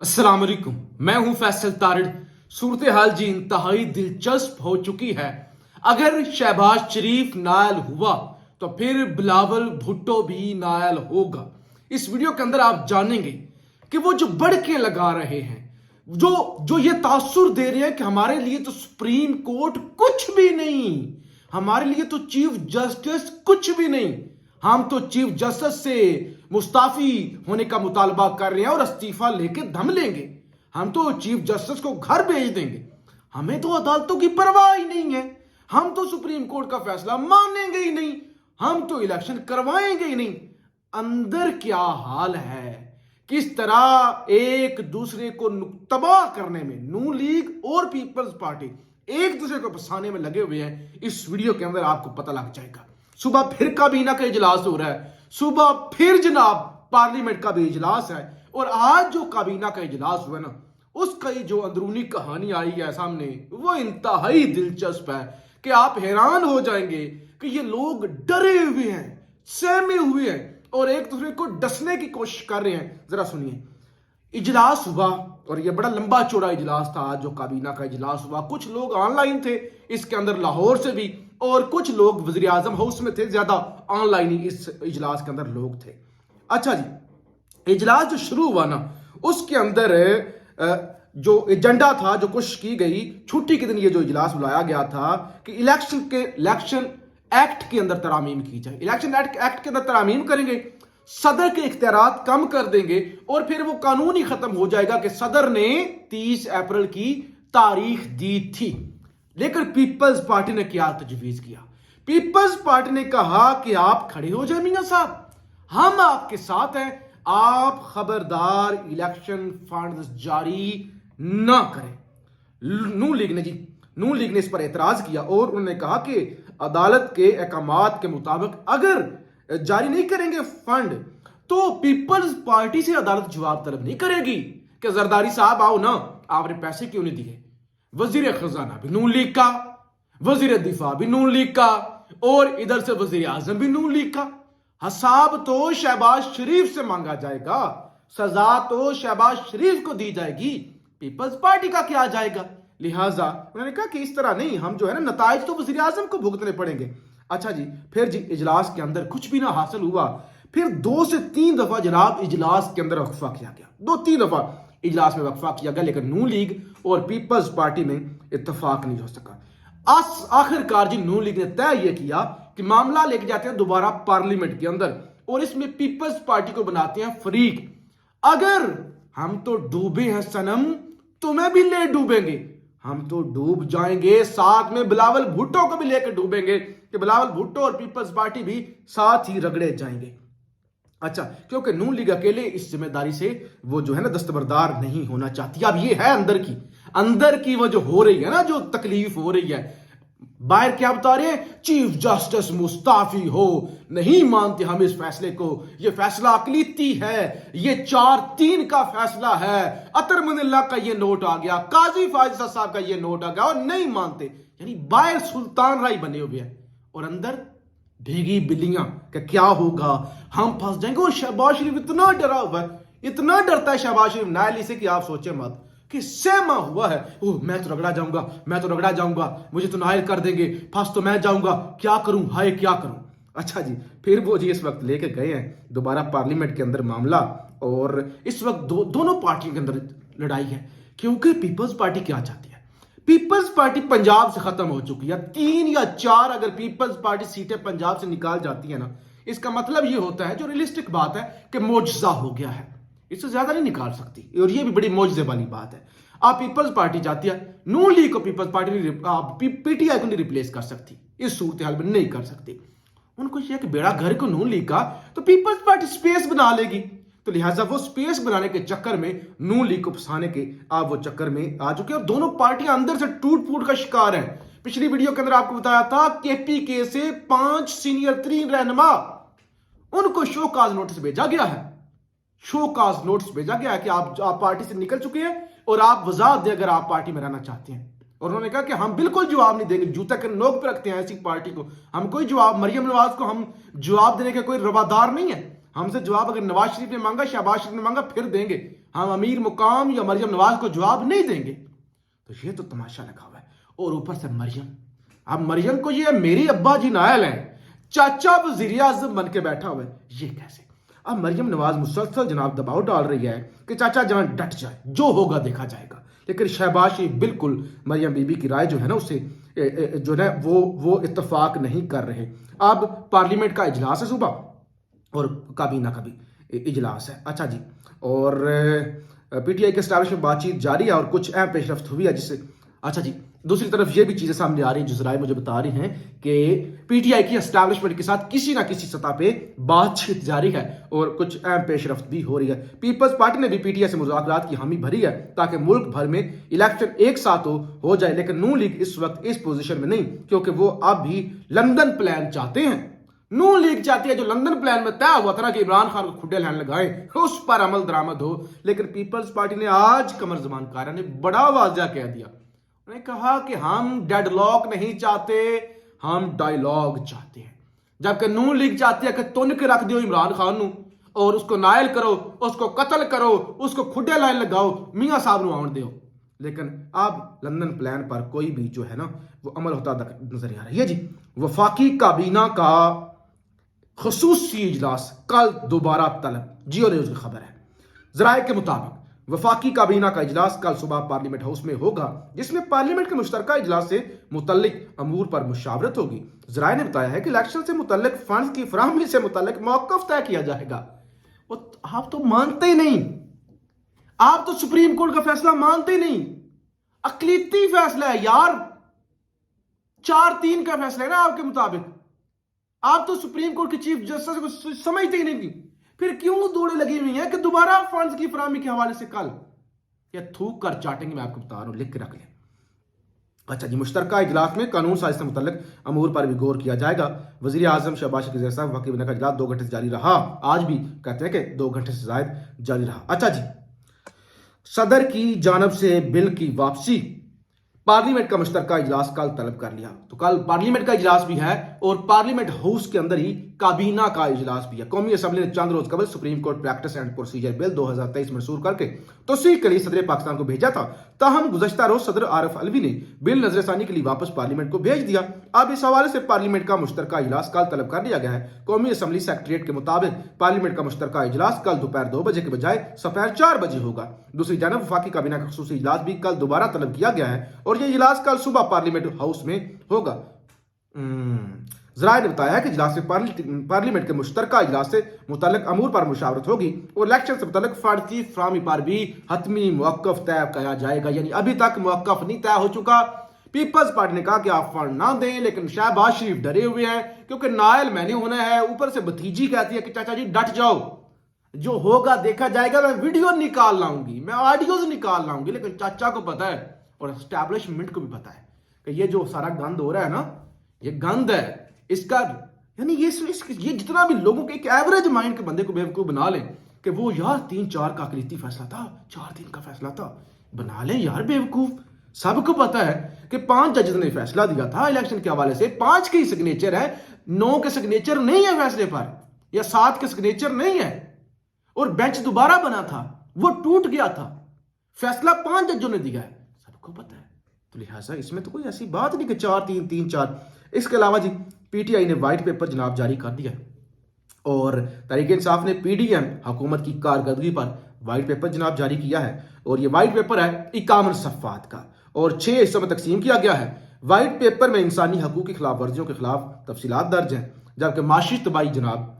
अस्सलाम वालेकुम। मैं हूं फैसल तारिड़। सूरत हाल जी इंतहाई दिलचस्प हो चुकी है। अगर शहबाज शरीफ नायल हुआ तो फिर बिलावल भुट्टो भी नायल होगा। इस वीडियो के अंदर आप जानेंगे कि वो जो बढ़के लगा रहे हैं, जो जो ये तासुर दे रहे हैं कि हमारे लिए तो सुप्रीम कोर्ट कुछ भी नहीं, हमारे लिए तो चीफ जस्टिस कुछ भी नहीं, हम तो चीफ जस्टिस से मुस्ताफी होने का मुतालबा कर रहे हैं और इस्तीफा लेके दम लेंगे। हम तो चीफ जस्टिस को घर भेज देंगे। हमें तो अदालतों की परवाह ही नहीं है। हम तो सुप्रीम कोर्ट का फैसला मानेंगे ही नहीं। हम तो इलेक्शन करवाएंगे ही नहीं। अंदर क्या हाल है, किस तरह एक दूसरे को तबाह करने में नून लीग और पीपल्स पार्टी एक दूसरे को फंसाने में लगे हुए हैं, इस वीडियो के अंदर आपको पता लग जाएगा। सुबह फिर काबीना का इजलास हो रहा है, सुबह फिर जनाब पार्लियामेंट का भी इजलास है, और आज जो काबीना का इजलास हुआ ना, उसका जो अंदरूनी कहानी आई है सामने, वो इंतहाई दिलचस्प है कि आप हैरान हो जाएंगे कि ये लोग डरे हुए हैं, सहमे हुए हैं और एक दूसरे को डसने की कोशिश कर रहे हैं। जरा सुनिए। इजलास हुआ और ये बड़ा लंबा चौड़ा इजलास था। आज जो काबीना का इजलास हुआ, कुछ लोग ऑनलाइन थे इसके अंदर लाहौर से भी, और कुछ लोग वज़ीर आज़म हाउस में थे। ज्यादा ऑनलाइन ही इस इजलास के अंदर लोग थे। अच्छा जी, इजलास जो शुरू हुआ ना, उसके अंदर जो एजेंडा था, जो कोशिश की गई, छुट्टी के दिन ये जो इजलास बुलाया गया था कि इलेक्शन एक्ट के अंदर तरामीम की जाए। इलेक्शन एक्ट के अंदर तरामीम करेंगे, सदर के इख्तियारात कम कर देंगे और फिर वो कानून ही खत्म हो जाएगा कि सदर ने 30 अप्रैल की तारीख दी थी। लेकिन पीपल्स पार्टी ने क्या तजवीज किया? पीपल्स पार्टी ने कहा कि आप खड़े हो जाए मियां साहब, हम आपके साथ हैं, आप खबरदार इलेक्शन फंड जारी ना करें। नून लीग ने इस पर एतराज किया और उन्होंने कहा कि अदालत के अहकामात के मुताबिक अगर जारी नहीं करेंगे फंड तो पीपल्स पार्टी से अदालत जवाब तलब नहीं करेगी कि जरदारी साहब आओ ना, आपने पैसे क्यों नहीं दिए। वजीर खजाना भी नून लीग का, वजीर दिफा भी नून लीग का, और इधर से वजीर आजम भी नून लीग का। हिसाब तो शहबाज शरीफ से मांगा जाएगा, सजा तो शहबाज शरीफ को दी जाएगी, पीपल्स पार्टी का क्या जाएगा। लिहाजा उन्होंने कहा कि इस तरह नहीं, हम जो है ना, नताइज तो वजीर आजम को भुगतने पड़ेंगे। अच्छा जी, फिर जी इजलास के अंदर कुछ भी ना हासिल हुआ। फिर 2 से 3 दफा जनाब इजलास के अंदर वक्फा किया गया, 2-3 दफा इजलास में वक्फा किया गया, लेकिन नून लीग और पीपल्स पार्टी में इत्तेफाक नहीं हो सका। आखिरकार जी नून लीग ने तय यह किया कि मामला लेके जाते हैं दोबारा पार्लियामेंट के अंदर और इसमें पीपल्स पार्टी को बनाते हैं फरीक। अगर हम तो डूबे हैं सनम, तुम्हें भी ले डूबेंगे, हम तो डूब जाएंगे, साथ में बिलावल भुट्टो को भी लेकर डूबेंगे कि बिलावल भुट्टो और पीपल्स पार्टी भी साथ ही रगड़े जाएंगे। अच्छा, क्योंकि नून लीग अकेले इस जिम्मेदारी से वो जो है ना दस्तबरदार नहीं होना चाहती। अब ये है अंदर की वो जो हो रही है ना, जो तकलीफ हो रही है, बाहर क्या बता रहे हैं, चीफ जस्टिस मुस्ताफी हो, नहीं मानते हम इस फैसले को, ये फैसला अकलीती है, ये 4-3 का फैसला है, अतर मुनिल्ला का ये नोट आ गया, काजी फाजिल साहब का ये नोट आ गया, और नहीं मानते। यानी बाहर सुल्तान राय बने हुए हैं और अंदर भीगी बिल्लियां कि क्या होगा, हम फंस जाएंगे। और शहबाज शरीफ इतना डरा हुआ है, इतना डरता है शहबाज शरीफ नायली से कि आप सोचे मत कि सहमा हुआ है। ओह, मैं तो रगड़ा जाऊंगा, मुझे तो नायल कर देंगे, फंस तो मैं जाऊंगा, क्या करूं, हाय क्या करूं। अच्छा जी, फिर वो जी इस वक्त लेके गए हैं दोबारा पार्लियामेंट के अंदर मामला, और इस वक्त दोनों पार्टियों के अंदर लड़ाई है। क्योंकि पीपल्स पार्टी क्या चाहती है? पीपल्स पार्टी पंजाब से खत्म हो चुकी है। 3 या 4 अगर पीपल्स पार्टी सीटें पंजाब से निकाल जाती है ना, इसका मतलब ये होता है, जो रियलिस्टिक बात है, कि मोजजा हो गया है, इससे ज्यादा नहीं निकाल सकती। और ये भी बड़ी मोजजे वाली बात है। आप पीपल्स पार्टी चाहती है, नून लीग को पीपल्स पार्टी पीटीआई को नहीं रिप्लेस कर सकती, इस सूरत हाल में नहीं कर सकती। उनको ये कि बेड़ा घर को नून लीग का, तो पीपल्स पार्टी स्पेस बना लेगी, तो लिहाजा वो स्पेस बनाने के चक्कर में नून लीग को फंसाने के आप वो चक्कर में आ चुके हैं। और दोनों पार्टियां अंदर से टूट फूट का शिकार हैं। पिछली वीडियो के अंदर आपको बताया था केपीके से 5 सीनियर 3 रहनुमा, उनको शोकाज नोटिस भेजा गया है, शोकाज नोटिस भेजा गया है कि आप पार्टी से निकल चुके हैं और आप वजाहत दें अगर आप पार्टी में रहना चाहते हैं। और उन्होंने कहा कि हम बिल्कुल जवाब नहीं देंगे, जूता के नोक पे रखते हैं ऐसी पार्टी को, हम कोई जवाब, मरियम नवाज को हम जवाब देने के कोई रवादार नहीं है। हमसे जवाब अगर नवाज शरीफ ने मांगा, शहबाज शरीफ ने मांगा, फिर देंगे। हम अमीर मुकाम या मरियम नवाज को जवाब नहीं देंगे। तो ये तो तमाशा लगा हुआ है। और ऊपर से मरियम, अब मरियम को ये मेरी अब्बा जी नायल हैं, चाचा वज़ीर आज़म बन के बैठा हुआ है, ये कैसे? अब मरियम नवाज मुसलसल जनाब दबाव डाल रही है कि चाचा जान डट जाए, जो होगा देखा जाएगा। लेकिन शहबाज शरीफ बिल्कुल मरियम बीबी की राय जो है ना उससे जो है वो इत्तेफाक नहीं कर रहे। अब पार्लियामेंट का इजलास है सुबह और काबीना का भी इजलास है। अच्छा जी, और पीटीआई के स्टाब्लिश में बातचीत जारी है और कुछ अहम पेशरफ्त हुई है जिससे, अच्छा जी, दूसरी तरफ ये भी चीजें सामने आ रही हैं जो जराए मुझे बता रही हैं कि पीटीआई की एस्टैब्लिशमेंट के साथ किसी ना किसी सतह पे बातचीत जारी है और कुछ अहम पेशरफ्त भी हो रही है। पीपल्स पार्टी ने भी पीटीआई से मुज़ाकरात की हामी भरी है ताकि मुल्क भर में इलेक्शन एक साथ हो जाए। लेकिन नून लीग इस वक्त इस पोजीशन में नहीं, क्योंकि वो अब भी लंदन प्लान चाहते हैं। नून लीग चाहती है जो लंदन प्लान में तय हुआ था ना कि इमरान खान को खुड्डे लहन लगाए, उस पर अमल दरामद हो। लेकिन पीपल्स पार्टी ने आज कमर जमान कारा ने बड़ा वाज़ा कह दिया, उन्होंने कहा कि हम डेडलॉक नहीं चाहते, हम डायलॉग चाहते हैं। जबकि नून लीग चाहती है कि तुन के रख दियो इमरान खान नू और उसको नायल करो, उसको कत्ल करो, उसको खुड्डे लाइन लगाओ, मियाँ साहब नू आउण दियो। लेकिन अब लंदन प्लान पर कोई भी जो है ना वो अमल होता नजर आ रहा है। जी, वफाकी काबीना का खसूसी इजलास कल दोबारा तलब, जियो न्यूज की खबर है। जराये के मुताबिक वफाकी काबीना का इजलास कल सुबह पार्लियामेंट हाउस में होगा, जिसमें पार्लियामेंट के मुश्तरका इजलास से मुतल्लिक अमूर पर मुशावरत होगी। जराये ने बताया है कि इलेक्शन से मुतल्लिक फंड की फराहमी से मुतल्लिक मौक़िफ़ तय किया जाएगा। आप तो मानते ही नहीं, आप तो सुप्रीम कोर्ट का फैसला मानते ही नहीं। अकलीती फैसला है यार, 4-3 का फैसला है ना आपके मुताबिक। आप तो सुप्रीम कोर्ट के चीफ जस्टिस को समझते ही नहीं। फिर क्यों दौड़े लगी हुई है कि दोबारा फंड्स की फराहमी के हवाले से कल या थूक कर चाटेंगे? मैं आपको बता रहा हूं, लिख के रख लें। अच्छा जी, मुश्तरका इजलास में कानून साज़ से मुतल्लिक अमूर पर भी गौर किया जाएगा। वज़ीर आज़म शहबाज शरीफ के साहब वकील का इजलास 2 घंटे से जारी रहा। आज भी कहते हैं कि 2 घंटे से ज़ायद जारी रहा। अच्छा जी, सदर की जानब से बिल की वापसी, पार्लियामेंट का मुश्तरका इजलास कल तलब कर लिया। तो कल पार्लियामेंट का इजलास भी है और पार्लियामेंट हाउस के अंदर ही काबीना का इजलास भी है। कौमी असम्बली ने चंद रोज कबल supreme court practice and procedure bill 2023 मंसूर करके तौसीक़ के लिए सदर पाकिस्तान को भेजा था। ताहम गुज़श्ता रोज सदर आरिफ अलवी ने बिल नजरसानी के लिए वापस पार्लियामेंट को भेज दिया। अब इस हवाले से पार्लियामेंट का मुश्तरका इजलास कल तलब कर लिया गया है। कौमी असम्बली सेक्रेटरिएट के मुताबिक पार्लियामेंट का मुश्तरका इजलास कल दोपहर 2 बजे के बजाय दोपहर 4 बजे होगा। दूसरी जानब वफाकी काबीना का खसूसी इजलास भी कल दोबारा तलब किया गया है और यह इजलास कल सुबह पार्लियामेंट हाउस में होगा। ज़राए ने बताया है कि इजलास में पार्लियामेंट के मुश्तरका इजलास से मुतल्लिक अमूर पर मुशावरत होगी और इलेक्शन से मुतल्लिक फंड की फराहमी पर भी हतमी मौक़िफ़ तय किया जाएगा। यानी अभी तक मौक़िफ़ नहीं तय हो चुका। पीपल्स पार्टी ने कहा कि आप फंड ना दें, लेकिन शहबाज शरीफ डरे हुए हैं क्योंकि नायल मैंने होना है। ऊपर से भतीजी कहती है कि चाचा जी डट जाओ, जो होगा देखा जाएगा। मैं वीडियो निकाल लाऊंगी, मैं ऑडियोज निकाल लाऊंगी, लेकिन चाचा को पता है और एस्टैब्लिशमेंट को भी पता है कि ये जो सारा गंद हो रहा है ना, ये गंद है इसका। यानी ये जितना भी लोगों के एक एवरेज माइंड के बंदे को बेवकूफ बना लें कि वो यार 3-4 का अकलीती फैसला था, 4-3 का फैसला था, बना लें यार बेवकूफ। सबको पता है कि 5 जजेस ने फैसला दिया था इलेक्शन के हवाले से, 5 के सिग्नेचर है, 9 के सिग्नेचर नहीं है फैसले पर, या 7 के सिग्नेचर नहीं है। और बेंच दोबारा बना था, वो टूट गया था, फैसला 5 जजों ने दिया है, सबको पता है। तो लिहाजा इसमें तो कोई ऐसी बात नहीं कि 4-3, 3-4। इसके अलावा जी पीटीआई ने वाइट पेपर जनाब जारी कर दिया और तहरीक इंसाफ ने पीडीएम हुकूमत की कारकर्दगी पर वाइट पेपर जनाब जारी किया है। और ये वाइट पेपर है 51 सफ़ात का और 6 हिस्सों में तकसीम किया गया है। वाइट पेपर में इंसानी हकूक़ की खिलाफ वर्जियों के खिलाफ तफसीलात दर्ज हैं, जबकि माशी तबाही जनाब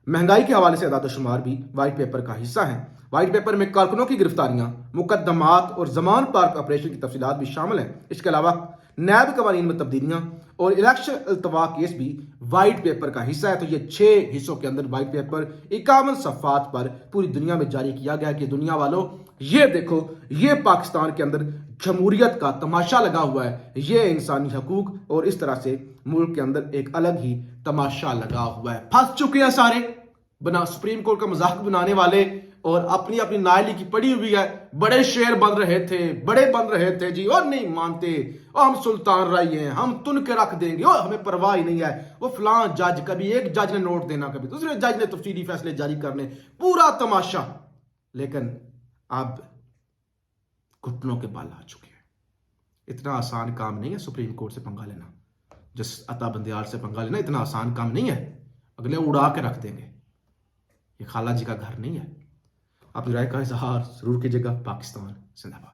महंगाई के हवाले से अदाद शुमार भी वाइट पेपर का हिस्सा है। वाइट पेपर में कारकुनों की गिरफ्तारियां, मुकदमात और जमान पार्क ऑपरेशन की तफसीलात भी शामिल हैं। इसके अलावा नैब कवानीन में तब्दीलियां और इलेक्शन अल्तवा केस भी वाइट पेपर का हिस्सा है। तो ये 6 हिस्सों के अंदर वाइट पेपर 51 सफ़ात पर पूरी दुनिया में जारी किया गया कि दुनिया वालों ये देखो, ये पाकिस्तान के अंदर जमहूरियत का तमाशा लगा हुआ है, ये इंसानी हकूक और इस तरह से मुल्क के अंदर एक अलग ही तमाशा लगा हुआ है। फंस चुके हैं सारे बना सुप्रीम कोर्ट का मजाक बनाने वाले और अपनी अपनी नायली की पड़ी हुई है। बड़े शेर बन रहे थे, बड़े बन रहे थे जी, और नहीं मानते, और हम सुल्तान राई हैं, हम तुन के रख देंगे, और हमें परवाह ही नहीं है। वो फलां जज, कभी एक जज ने नोट देना, कभी दूसरे जज ने तफसीली फैसले जारी करने, पूरा तमाशा। लेकिन اب گھٹنوں کے بال آ چکے ہیں. اتنا آسان کام نہیں ہے سپریم کورٹ سے پنگا لینا. جس عطا بندیال سے پنگا لینا اتنا آسان کام نہیں ہے. اگلے اڑا کے رکھ دیں گے. یہ خالہ جی کا گھر نہیں ہے. اپنی رائے کا اظہار ضرور کیجیے گا. پاکستان زندہ باد.